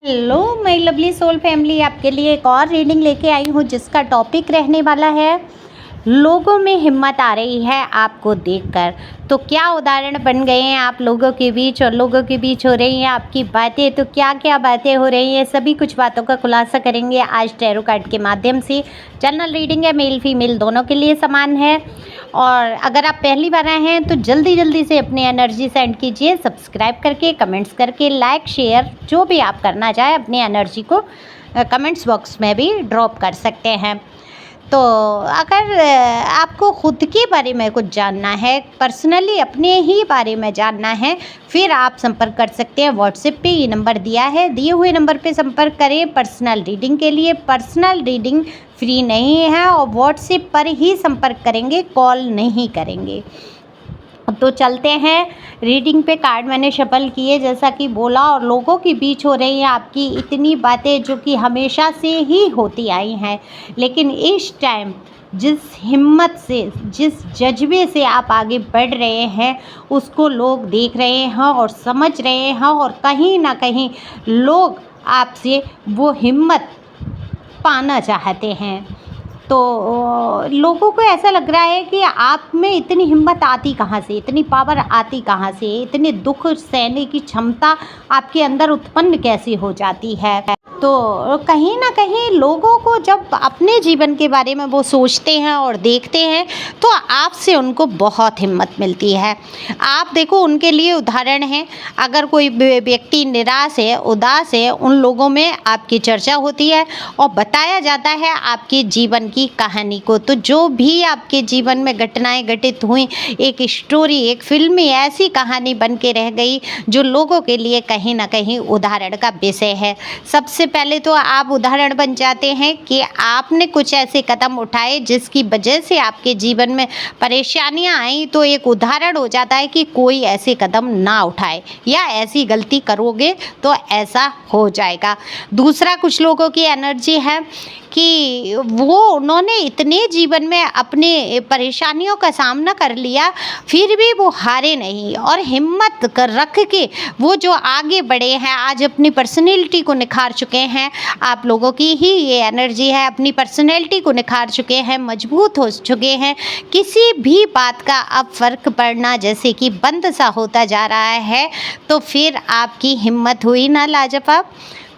Hello my lovely soul family, आपके लिए एक और रीडिंग लेके आई हूँ जिसका टॉपिक रहने वाला है लोगों में हिम्मत आ रही है आपको देखकर। तो क्या उदाहरण बन गए हैं आप लोगों के बीच और लोगों के बीच हो रही हैं आपकी बातें। तो क्या क्या बातें हो रही हैं, सभी कुछ बातों का खुलासा करेंगे आज टैरो कार्ड के माध्यम से। जनरल रीडिंग है, मेल फीमेल दोनों के लिए समान है। और अगर आप पहली बार आए हैं तो जल्दी जल्दी से अपनी एनर्जी सेंड कीजिए, सब्सक्राइब करके, कमेंट्स करके, लाइक शेयर जो भी आप करना चाहें अपनी एनर्जी को कमेंट्स बॉक्स में भी ड्रॉप कर सकते हैं। तो अगर आपको खुद के बारे में कुछ जानना है, पर्सनली अपने ही बारे में जानना है, फिर आप संपर्क कर सकते हैं। व्हाट्सएप पे ये नंबर दिया है, दिए हुए नंबर पे संपर्क करें पर्सनल रीडिंग के लिए। पर्सनल रीडिंग फ्री नहीं है और व्हाट्सएप पर ही संपर्क करेंगे, कॉल नहीं करेंगे। तो चलते हैं रीडिंग पे। कार्ड मैंने शफल किए जैसा कि बोला, और लोगों के बीच हो रही हैं आपकी इतनी बातें जो कि हमेशा से ही होती आई हैं, लेकिन इस टाइम जिस हिम्मत से, जिस जज्बे से आप आगे बढ़ रहे हैं उसको लोग देख रहे हैं और समझ रहे हैं, और कहीं ना कहीं लोग आपसे वो हिम्मत पाना चाहते हैं। तो लोगों को ऐसा लग रहा है कि आप में इतनी हिम्मत आती कहाँ से, इतनी पावर आती कहाँ से, इतने दुख सहने की क्षमता आपके अंदर उत्पन्न कैसे हो जाती है। तो कहीं ना कहीं लोगों को जब अपने जीवन के बारे में वो सोचते हैं और देखते हैं तो आपसे उनको बहुत हिम्मत मिलती है। आप देखो, उनके लिए उदाहरण है। अगर कोई व्यक्ति निराश है, उदास है, उन लोगों में आपकी चर्चा होती है और बताया जाता है आपके जीवन की कहानी को। तो जो भी आपके जीवन में घटनाएं घटित हुई, एक स्टोरी, एक फिल्मी ऐसी कहानी बन के रह गई जो लोगों के लिए कहीं ना कहीं उदाहरण का विषय है। सबसे पहले तो आप उदाहरण बन जाते हैं कि आपने कुछ ऐसे कदम उठाए जिसकी वजह से आपके जीवन में परेशानियां आई। तो एक उदाहरण हो जाता है कि कोई ऐसे कदम ना उठाए, या ऐसी गलती करोगे तो ऐसा हो जाएगा। दूसरा, कुछ लोगों की एनर्जी है कि उन्होंने इतने जीवन में अपने परेशानियों का सामना कर लिया, फिर भी वो हारे नहीं और हिम्मत कर रख के वो जो आगे बढ़े हैं, आज अपनी पर्सनैलिटी को निखार चुके हैं। आप लोगों की ही ये एनर्जी है, अपनी पर्सनैलिटी को निखार चुके हैं, मजबूत हो चुके हैं। किसी भी बात का अब फर्क पड़ना जैसे कि बंद सा होता जा रहा है। तो फिर आपकी हिम्मत हुई ना लाजवाब।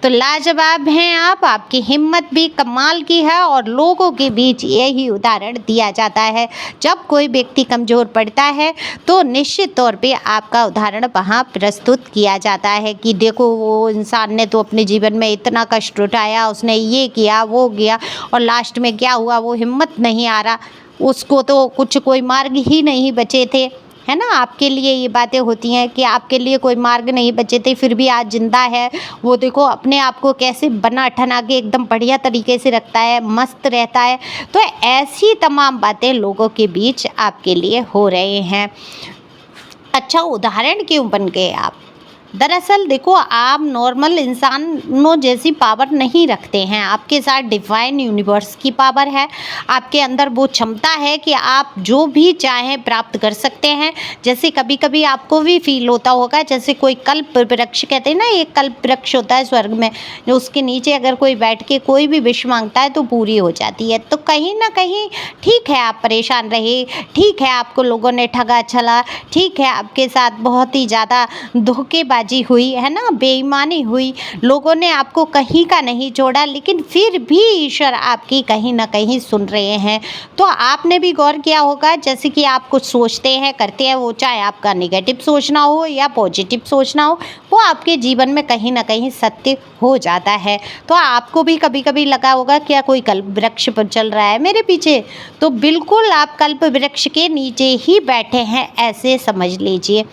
तो लाजवाब हैं आप, आपकी हिम्मत भी कमाल की है और लोगों के बीच यही उदाहरण दिया जाता है। जब कोई व्यक्ति कमज़ोर पड़ता है तो निश्चित तौर पे आपका उदाहरण वहाँ प्रस्तुत किया जाता है कि देखो, वो इंसान ने तो अपने जीवन में इतना कष्ट उठाया, उसने ये किया वो किया, और लास्ट में क्या हुआ, वो हिम्मत नहीं आ रहा, उसको तो कुछ कोई मार्ग ही नहीं बचे थे, है ना। आपके लिए ये बातें होती हैं कि आपके लिए कोई मार्ग नहीं बचे थे, फिर भी आज जिंदा है। वो देखो अपने आप को कैसे बना ठना के एकदम बढ़िया तरीके से रखता है, मस्त रहता है। तो ऐसी तमाम बातें लोगों के बीच आपके लिए हो रहे हैं। अच्छा, उदाहरण क्यों बन गए आप? दरअसल देखो, आप नॉर्मल इंसानों जैसी पावर नहीं रखते हैं। आपके साथ डिवाइन यूनिवर्स की पावर है। आपके अंदर वो क्षमता है कि आप जो भी चाहें प्राप्त कर सकते हैं। जैसे कभी कभी आपको भी फील होता होगा, जैसे कोई कल्प वृक्ष कहते हैं ना, एक कल्प वृक्ष होता है स्वर्ग में, जो उसके नीचे अगर कोई बैठ के कोई भी विश मांगता है तो पूरी हो जाती है। तो कहीं ना कहीं ठीक है, आप परेशान रहे, ठीक है आपको लोगों ने ठगा छला, ठीक है आपके साथ बहुत ही ज़्यादा धोखेबाजी हुई, है ना, बेईमानी हुई, लोगों ने आपको कहीं का नहीं छोड़ा, लेकिन फिर भी ईश्वर आपकी कहीं ना कहीं सुन रहे हैं। तो आपने भी गौर किया होगा, जैसे कि आप कुछ सोचते हैं, करते हैं, वो चाहे आपका नेगेटिव सोचना हो या पॉजिटिव सोचना हो, वो आपके जीवन में कहीं ना कहीं सत्य हो जाता है। तो आपको भी कभी कभी लगा होगा क्या कोई कल्प वृक्ष पर चल रहा है मेरे पीछे, तो बिल्कुल आप कल्प वृक्ष के नीचे ही बैठे हैं, ऐसे समझ लीजिए।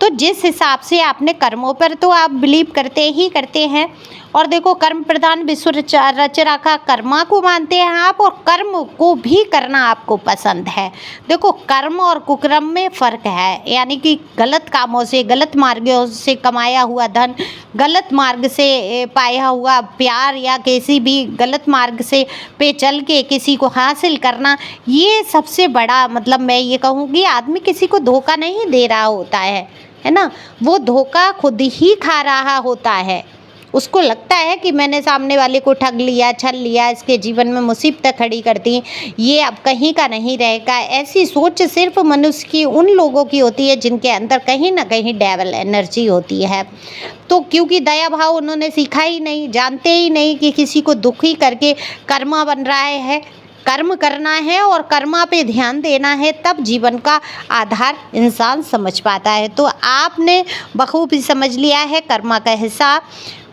तो जिस हिसाब से आपने कर्मों पर तो आप बिलीव करते ही करते हैं, और देखो कर्म प्रधान विश्व रच रखा कर्मा को मानते हैं आप, और कर्म को भी करना आपको पसंद है। देखो, कर्म और कुकर्म में फ़र्क है, यानी कि गलत कामों से, गलत मार्गों से कमाया हुआ धन, गलत मार्ग से पाया हुआ प्यार, या किसी भी गलत मार्ग से पे चल के किसी को हासिल करना, ये सबसे बड़ा, मतलब मैं ये कहूँगी, आदमी किसी को धोखा नहीं दे रहा होता है ना, वो धोखा खुद ही खा रहा होता है। उसको लगता है कि मैंने सामने वाले को ठग लिया, छल लिया, इसके जीवन में मुसीबतें खड़ी कर दी, ये अब कहीं का नहीं रहेगा। ऐसी सोच सिर्फ मनुष्य की उन लोगों की होती है जिनके अंदर कहीं ना कहीं डेविल एनर्जी होती है। तो क्योंकि दया भाव उन्होंने सीखा ही नहीं, जानते ही नहीं कि किसी को दुखी करके कर्मा बन रहा है, कर्म करना है और कर्मा पे ध्यान देना है, तब जीवन का आधार इंसान समझ पाता है। तो आपने बखूबी समझ लिया है कर्मा का हिसाब,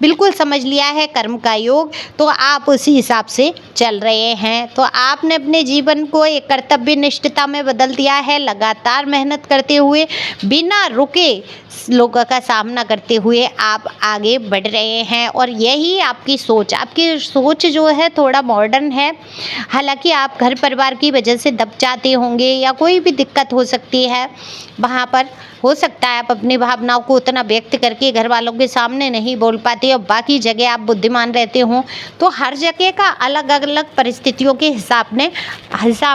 बिल्कुल समझ लिया है कर्म का योग, तो आप उसी हिसाब से चल रहे हैं। तो आपने अपने जीवन को एक कर्तव्य निष्ठता में बदल दिया है, लगातार मेहनत करते हुए, बिना रुके लोगों का सामना करते हुए आप आगे बढ़ रहे हैं। और यही आपकी सोच जो है थोड़ा मॉडर्न है। हालांकि आप घर परिवार की वजह से दब जाते होंगे या कोई भी दिक्कत हो सकती है, वहाँ पर हो सकता है आप अपनी भावनाओं को उतना व्यक्त करके घर वालों के सामने नहीं बोल पाते और बाकी जगह आप बुद्धिमान रहते हो। तो हर जगह का अलग अलग परिस्थितियों के हिसाब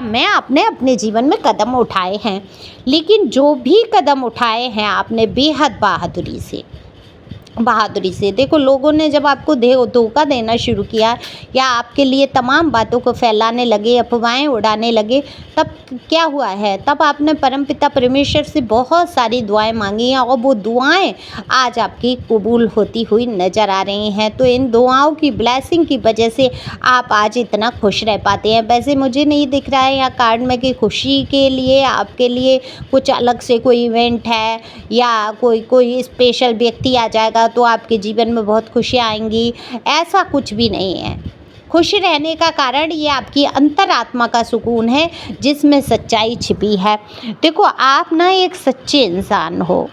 में आपने अपने जीवन में कदम उठाए हैं, लेकिन जो भी कदम उठाए हैं आपने बेहद बहादुरी से। देखो, लोगों ने जब आपको धोखा देना शुरू किया या आपके लिए तमाम बातों को फैलाने लगे, अफवाहें उड़ाने लगे, तब क्या हुआ है, तब आपने परमपिता परमेश्वर से बहुत सारी दुआएं मांगी हैं और वो दुआएं आज आपकी कबूल होती हुई नज़र आ रही हैं। तो इन दुआओं की ब्लेसिंग की वजह से आप आज इतना खुश रह पाते हैं। वैसे मुझे नहीं दिख रहा है यहाँ कार्ड में कि खुशी के लिए आपके लिए कुछ अलग से कोई इवेंट है या कोई स्पेशल व्यक्ति आ जाएगा तो आपके जीवन में बहुत खुशियाँ आएंगी, ऐसा कुछ भी नहीं है। खुश रहने का कारण ये आपकी अंतरात्मा का सुकून है जिसमें सच्चाई छिपी है। देखो, आप ना एक सच्चे इंसान हो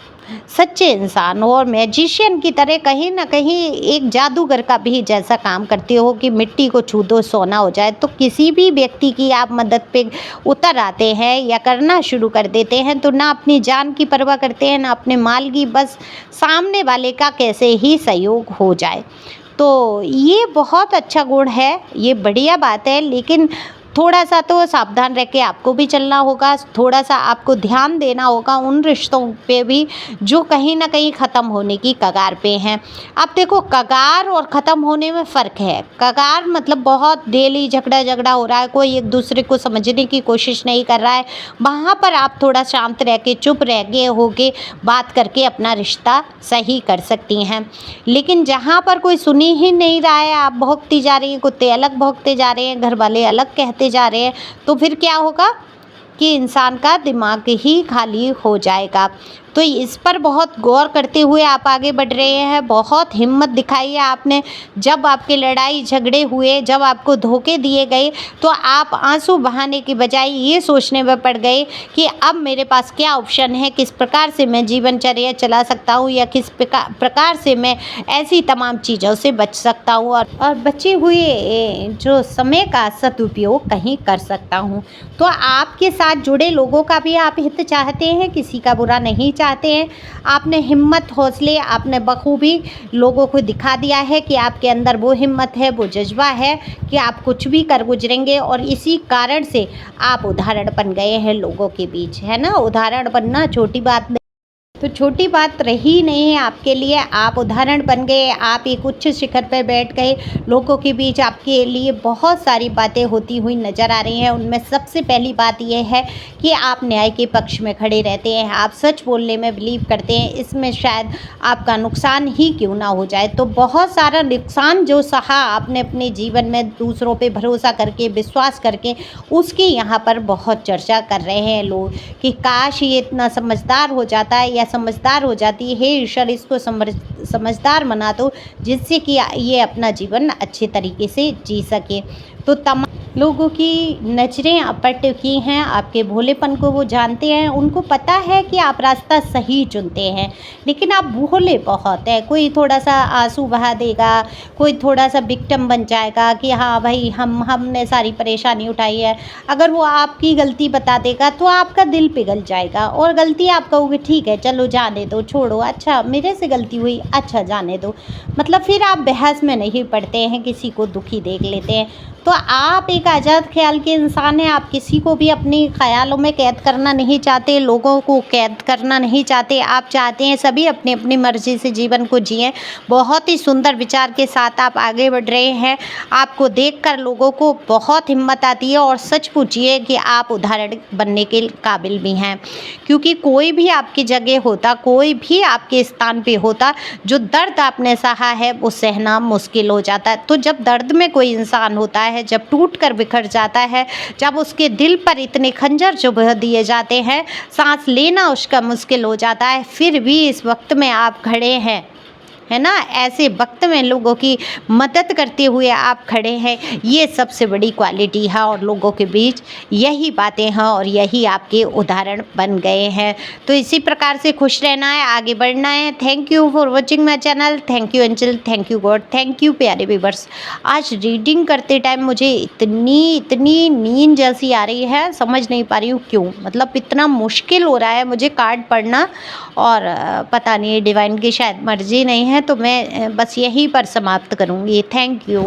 और मैजिशियन की तरह कहीं ना कहीं एक जादूगर का भी जैसा काम करते हो कि मिट्टी को छू दो सोना हो जाए। तो किसी भी व्यक्ति की आप मदद पे उतर आते हैं या करना शुरू कर देते हैं तो ना अपनी जान की परवाह करते हैं ना अपने माल की, बस सामने वाले का कैसे ही सहयोग हो जाए। तो ये बहुत अच्छा गुण है, ये बढ़िया बात है, लेकिन थोड़ा सा तो सावधान रह के आपको भी चलना होगा। थोड़ा सा आपको ध्यान देना होगा उन रिश्तों पे भी जो कहीं ना कहीं ख़त्म होने की कगार पे हैं। अब देखो, कगार और ख़त्म होने में फ़र्क है। कगार मतलब बहुत डेली झगड़ा हो रहा है, कोई एक दूसरे को समझने की कोशिश नहीं कर रहा है, वहाँ पर आप थोड़ा शांत रह के, चुप रह के होके बात करके अपना रिश्ता सही कर सकती हैं। लेकिन जहाँ पर कोई सुनी ही नहीं रहा है, आप भौंकती जा रही हैं, कुत्ते अलग भौंकते जा रहे हैं, घर वाले अलग कहते जा रहे हैं, तो फिर क्या होगा कि इंसान का दिमाग ही खाली हो जाएगा। तो इस पर बहुत गौर करते हुए आप आगे बढ़ रहे हैं। बहुत हिम्मत दिखाई है आपने। जब आपके लड़ाई झगड़े हुए, जब आपको धोखे दिए गए, तो आप आंसू बहाने की बजाय ये सोचने में पड़ गए कि अब मेरे पास क्या ऑप्शन है, किस प्रकार से मैं जीवनचर्या चला सकता हूँ या किस प्रकार से मैं ऐसी तमाम चीज़ों से बच सकता हूँ और बचे हुए जो समय का सदुपयोग कहीं कर सकता हूँ। तो आपके साथ जुड़े लोगों का भी आप हित चाहते हैं, किसी का बुरा नहीं चाहते हैं। आपने हिम्मत, हौसले, आपने बखूबी लोगों को दिखा दिया है कि आपके अंदर वो हिम्मत है, वो जज्बा है कि आप कुछ भी कर गुजरेंगे और इसी कारण से आप उदाहरण बन गए हैं लोगों के बीच, है ना। उदाहरण बनना छोटी बात नहीं, तो छोटी बात रही नहीं है आपके लिए। आप उदाहरण बन गए, आप एक उच्च शिखर पर बैठ गए। लोगों के बीच आपके लिए बहुत सारी बातें होती हुई नज़र आ रही हैं। उनमें सबसे पहली बात यह है कि आप न्याय के पक्ष में खड़े रहते हैं, आप सच बोलने में बिलीव करते हैं। इसमें शायद आपका नुकसान ही क्यों ना हो जाए। तो बहुत सारा नुकसान जो सहा आपने अपने जीवन में दूसरों पे भरोसा करके, विश्वास करके, उसकी यहाँ पर बहुत चर्चा कर रहे हैं लोग कि काश ये इतना समझदार हो जाता है या समझदार हो जाती है। ईश्वर इसको समझदार बना दो जिससे कि ये अपना जीवन अच्छे तरीके से जी सके। तो तमाम लोगों की नज़रें आप पर टिकी हैं, आपके भोलेपन को वो जानते हैं। उनको पता है कि आप रास्ता सही चुनते हैं, लेकिन आप भोले बहुत हैं। कोई थोड़ा सा आंसू बहा देगा, कोई थोड़ा सा विक्टिम बन जाएगा कि हाँ भाई हमने सारी परेशानी उठाई है। अगर वो आपकी गलती बता देगा तो आपका दिल पिघल जाएगा और गलती आप कहोगे ठीक है चलो जाने दो, छोड़ो, अच्छा मेरे से गलती हुई, अच्छा जाने दो। मतलब फिर आप बहस में नहीं पड़ते हैं, किसी को दुखी देख लेते हैं। तो आप एक आज़ाद ख्याल के इंसान हैं, आप किसी को भी अपने ख़्यालों में कैद करना नहीं चाहते, लोगों को कैद करना नहीं चाहते, आप चाहते हैं सभी अपनी अपनी मर्ज़ी से जीवन को जिएं। बहुत ही सुंदर विचार के साथ आप आगे बढ़ रहे हैं। आपको देखकर लोगों को बहुत हिम्मत आती है और सच पूछिए कि आप उदाहरण बनने के काबिल भी हैं, क्योंकि कोई भी आपकी जगह होता, कोई भी आपके स्थान पे होता, जो दर्द आपने सहा है वो सहना मुश्किल हो जाता है। तो जब दर्द में कोई इंसान होता है, जब टूट कर बिखर जाता है, जब उसके दिल पर इतने खंजर चुभ दिए जाते हैं, सांस लेना उसका मुश्किल हो जाता है, फिर भी इस वक्त में आप खड़े हैं, है ना, ऐसे वक्त में लोगों की मदद करते हुए आप खड़े हैं, ये सबसे बड़ी क्वालिटी है और लोगों के बीच यही बातें हैं और यही आपके उदाहरण बन गए हैं। तो इसी प्रकार से खुश रहना है, आगे बढ़ना है। Thank you for watching my channel. Thank you angel, thank you God, thank you प्यारे व्यूअर्स। आज रीडिंग करते टाइम मुझे इतनी नींद जैसी आ रही है, समझ नहीं पा रही हूँ क्यों, मतलब इतना मुश्किल हो रहा है मुझे कार्ड पढ़ना, और पता नहीं डिवाइन की शायद मर्जी नहीं है, तो मैं बस यहीं पर समाप्त करूँगी। Thank you.